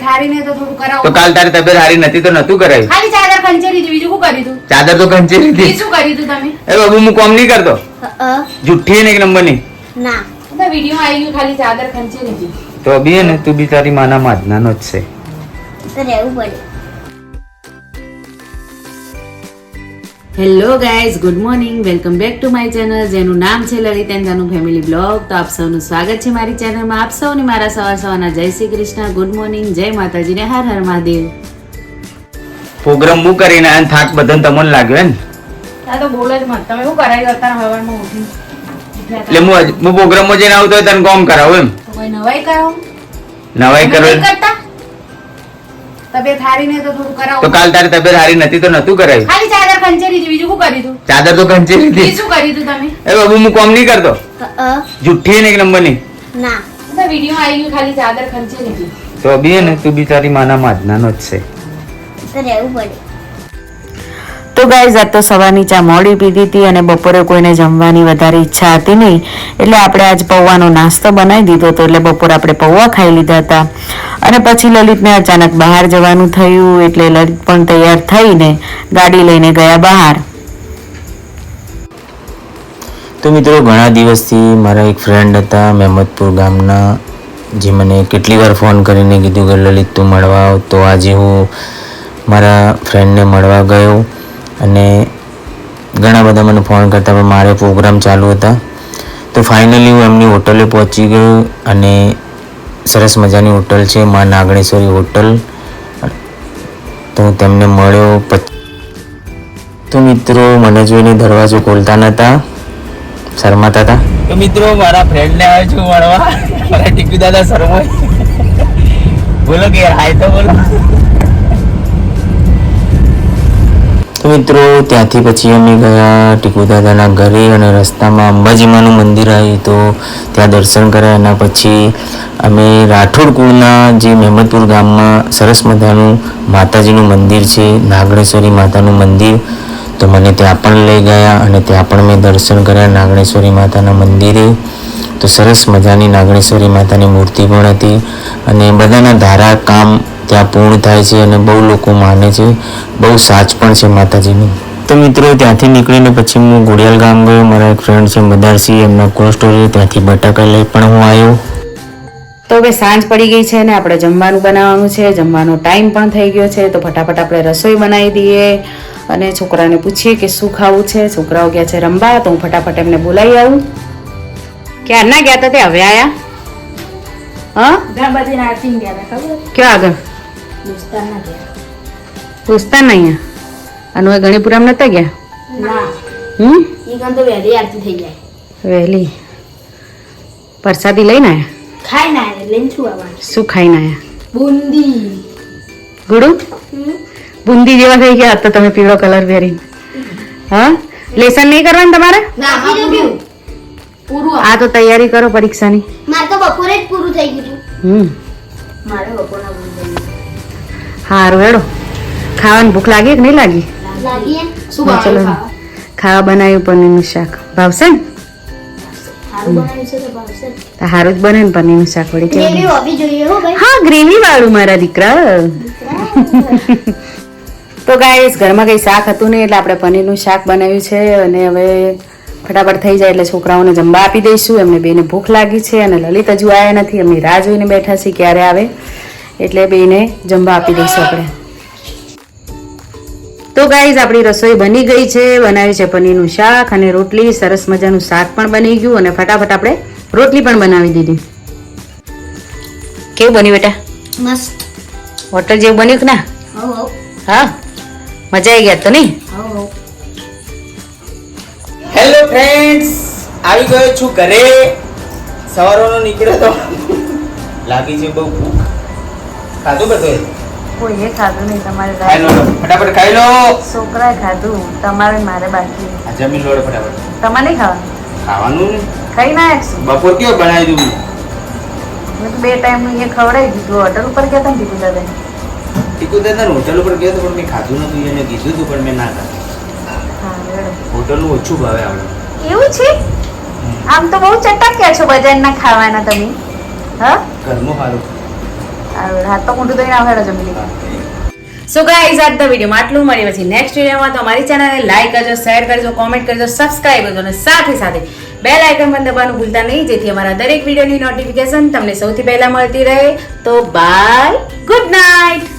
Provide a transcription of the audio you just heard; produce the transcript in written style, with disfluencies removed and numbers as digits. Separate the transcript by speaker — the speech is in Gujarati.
Speaker 1: હારી ને તો થોડું કરાવો.
Speaker 2: તો કાલ તારી તબિયત હારી નથી તો નતું કરાયું.
Speaker 1: ખાલી ચાદર ખંચેરી હતી, બીજું શું કર્યું તું?
Speaker 2: ચાદર તો ખંચેરી હતી.
Speaker 1: બીજું શું કર્યું તું તમે?
Speaker 2: એ બાબુ હું કોમ નહીં કરતો. જુઠ્ઠી ને એક નંબર ની.
Speaker 3: ના
Speaker 1: તો વિડીયો આવી ગયું, ખાલી ચાદર ખંચેરી હતી.
Speaker 2: તો બી ને તું બી તારી માના માજનાનો જ છે.
Speaker 3: તો રહેવું પડે.
Speaker 1: Hello guys, good morning, welcome back to my channel જેનું નામ છે Lalit and Dhanu family blog. તો આપ સૌનું સ્વાગત છે મારી ચેનલમાં. આપ સૌને મારા સવારના જય શ્રી કૃષ્ણ, ગુડ મોર્નિંગ, જય માતાજી ને હર હર મહાદેવ.
Speaker 2: પ્રોગ્રામ હું કરીને આને થાક બધાને તમને લાગ્યો ને?
Speaker 1: આ તો બોલ જ મત. તમે શું કરાયું અત્યારે હવારમાં ઉઠી?
Speaker 2: એટલે હું પ્રોગ્રામમાં જઈને આવતો હોય તને કોમ કરાવું એમ?
Speaker 1: તો કોઈ નવાઈ કરો?
Speaker 2: નવાઈ કરો
Speaker 1: નહીં કરતા? તબિયત હારી ને તો થોડું કરાવો.
Speaker 2: તો કાલ તારી તબિયત હારી નથી તો નતું કરાયું.
Speaker 1: ખાલી ચાદર ખંચેરી હતી, બીજું શું કર્યું તું?
Speaker 2: ચાદર તો ખંચેરી હતી.
Speaker 1: બીજું શું કર્યું તું તમે?
Speaker 2: એ બાબુ હું કોમ નહીં કરતો. જુઠ્ઠી ને એક નંબર ની.
Speaker 3: ના
Speaker 1: તો વિડીયો આવી ગયું, ખાલી ચાદર ખંચેરી હતી.
Speaker 2: તો બી ને તું બી તારી માના માજનાનો જ છે.
Speaker 3: તો રહેવું પડે.
Speaker 4: તો ગાઈઝ આજ તો સવારની ચા મોડી પીધી હતી અને બપોરે કોઈને જમવાની વધારે ઈચ્છા હતી નહીં, એટલે આપણે આજ પૌવાનો નાસ્તો બનાવી દીધો હતો. એટલે બપોરે આપણે પૌવા ખાઈ લીધા હતા અને પછી લલિતને અચાનક બહાર જવાનું થયું, એટલે લલિત પણ તૈયાર થઈને ગાડી લઈને ગયા બહાર.
Speaker 5: તો મિત્રો ઘણા દિવસથી મારા એક ફ્રેન્ડ હતા મહેમદપુર ગામના, જે મને કેટલી વાર ફોન કરીને કીધું કે લલિત તું મળવા આવ. તો આજે હું મારા ફ્રેન્ડને મળવા ગયો અને ઘણા બધા મને ફોન કરતા, પણ મારે પ્રોગ્રામ ચાલુ હતા. તો ફાઇનલી હું એમની હોટલે પહોંચી ગયો અને સરસ મજાની હોટલ છે મા નાગણેશ્વરી હોટલ. તો હું તેમને મળ્યો. તો મિત્રો મને જોઈને દરવાજો ખોલતા નહોતા, શરમાતા હતા. તો મિત્રો મારા ફ્રેન્ડને આવ્યો છું મળવા, મારા ટીકુ દાદા શરમાય. બોલો કે હાય તો બોલો. તો મિત્રો ત્યાંથી પછી અમે ગયા ટીકુ દાદાના ઘરે અને રસ્તામાં અંબાજીમાનું મંદિર આવ્યું, તો ત્યાં દર્શન કર્યા. એના પછી અમે રાઠોડ કુળના જે મહેમદપુર ગામમાં સરસ મજાનું માતાજીનું મંદિર છે, નાગણેશ્વરી માતાનું મંદિર, તો મને ત્યાં પણ લઈ ગયા અને ત્યાં પણ મેં દર્શન કર્યા નાગણેશ્વરી માતાના મંદિરે. તો સરસ મજાની નાગણેશ્વરી માતાની મૂર્તિ પણ હતી અને બધાના ધારા કામ ત્યાં પૂર્ણ થાય છે અને બહુ લોકો માને છે, બહુ સાચ પણ છે માતાજીની. તો મિત્રો ત્યાંથી નીકળીને પછી હું ઘોડિયાલ ગામ ગયો. મારા એક ફ્રેન્ડ છે મદારસિંહ, એમના કોલ્ડ સ્ટોરેજ, ત્યાંથી બટાકા લઈ પણ હું આવ્યો.
Speaker 4: તો હવે સાંજ પડી ગઈ છે ને આપણે જમવાનું બનાવવાનું છે, જમવાનો ટાઈમ પણ થઈ ગયો છે. તો ફટાફટ આપણે રસોઈ બનાવી દઈએ અને છોકરાને પૂછીએ કે શું ખાવું છે. છોકરાઓ ગયા છે રમવા, તો હું ફટાફટ એમને બોલાવી આવું. ક્યાં ના ગયા હતા તે હવે આયા? હા
Speaker 1: ગણપતિ નાચી ગયા હતા, ખબર?
Speaker 4: ક્યાં આગળ?
Speaker 1: દોસ્તારના ગયા.
Speaker 4: દોસ્તાન અહીંયા અને હવે ગણીપુરામ નતા ગયા?
Speaker 1: ના,
Speaker 4: હમ
Speaker 1: ઈ ગણ તો વહેલી આરતી થઈ જાય.
Speaker 4: વહેલી પ્રસાદી લઈને આયા?
Speaker 1: ખાઈ ના આવે, લઈને શું આવવાનું?
Speaker 4: શું ખાઈને આયા?
Speaker 1: બુંદી.
Speaker 4: ગુડુ બુંદી જેવા થઈ ગયા તો તમે પીળો કલર પહેરી. હા લેસન નહીં કરવાનું તમારે?
Speaker 1: ના, પૂરું.
Speaker 4: આ તો તૈયારી કરો પરીક્ષાની.
Speaker 3: મારે તો બપોરે જ પૂરું થઈ ગયું હતું.
Speaker 1: મારે બપોરના પૂરું.
Speaker 4: હારું હેડો. ખાવાની ભૂખ લાગી કે નહીં લાગી?
Speaker 3: લાગીએ
Speaker 1: શું
Speaker 4: ચલો
Speaker 1: બનાવ્યું?
Speaker 4: ખાવા બનાવ્યું પનીરનું શાક. ભાવશે ને?
Speaker 1: સારું બનાવ્યું છે તો ભાવશે.
Speaker 4: તો હારું જ બને ને પનીરનું શાક વળી
Speaker 3: ગ્રેવી
Speaker 4: કેવું?
Speaker 3: હોવી જોઈએ હો ભાઈ.
Speaker 4: હા ગ્રેવી વાળું મારા દીકરા. તો ગાઈસ ઘરમાં કઈ શાક હતું નહીં એટલે આપણે પનીરનું શાક બનાવ્યું છે અને હવે ફટાફટ થઈ જાય એટલે છોકરાઓને જમવા આપી દઈશું. એમને બેને ભૂખ લાગી છે અને લલિત હજુ આવ્યા નથી, એમની રાહ જોઈને બેઠા છે ક્યારે આવે, એટલે બેને જમવા આપી દઈશું આપણે. તો ગાઈઝ આપણી રસોઈ બની ગઈ છે, બનાવ્યું છે પનીરનું શાક અને રોટલી. સરસ મજાનું શાક પણ બની ગયું અને ફટાફટ આપણે રોટલી પણ બનાવી દીધી. કેવું બન્યું બેટા?
Speaker 3: મસ્ત.
Speaker 4: હોટલ જેવું બન્યું કે ના?
Speaker 3: હો હો
Speaker 4: હા મજા આવી ગયા તો નહીં?
Speaker 3: હો.
Speaker 2: હેલો ફ્રેન્ડ્સ, આવી ગયો છું ઘરે. સવારનો નીકળ્યો તો લાગી છે બહુ ભૂખ. ખાધું બધું?
Speaker 4: કોઈએ ખાધું નહીં, તમારે
Speaker 2: ખાઈ લો, ફટાફટ ખાઈ લો.
Speaker 4: છોકરાએ ખાધું, તમારે મારે બાકી.
Speaker 2: આ જમી લો ફટાફટ.
Speaker 4: તમારે નહીં ખાવાનું?
Speaker 2: ખાવાનું ને
Speaker 4: ખાઈ ના એકશું.
Speaker 2: બપોર કેવો બનાવી દઉં?
Speaker 4: મેં તો 2 ટાઈમ એ ખવડાવી દીધું. હોટલ ઉપર ગયા હતા ને દીધું દાદા.
Speaker 2: ટીકુ દાદા હોટલ ઉપર ગયો તો પણ મેં ખાધું નતું. એને કીધું હતું પણ મેં ના ખાધું.
Speaker 4: હા રેડો.
Speaker 2: હોટલનું ઓછું ભાવે આપણે.
Speaker 4: એવું છે? આમ તો બહુ ચટાક્યા છો બજારના ખાવાના તમે. હા
Speaker 2: ઘરનું સારું.
Speaker 1: હાથ પગ ઊંધું થઈને આવે જમી લીધા. સો ગાઈઝ આજ તો વિડીયોમાં આટલું. મળી પછી નેક્સ્ટ વિડીયોમાં તો અમારી ચેનલને લાઈક કરજો, શેર કરજો, કોમેન્ટ કરજો, સબસ્ક્રાઇબ કરજો અને સાથે સાથે બેલ આઇકન પણ દબાવવાનું ભૂલતા નહીં, જેથી અમારા દરેક વિડીયોની નોટિફિકેશન તમને સૌથી પહેલા મળતી રહે. તો બાય, ગુડ નાઇટ.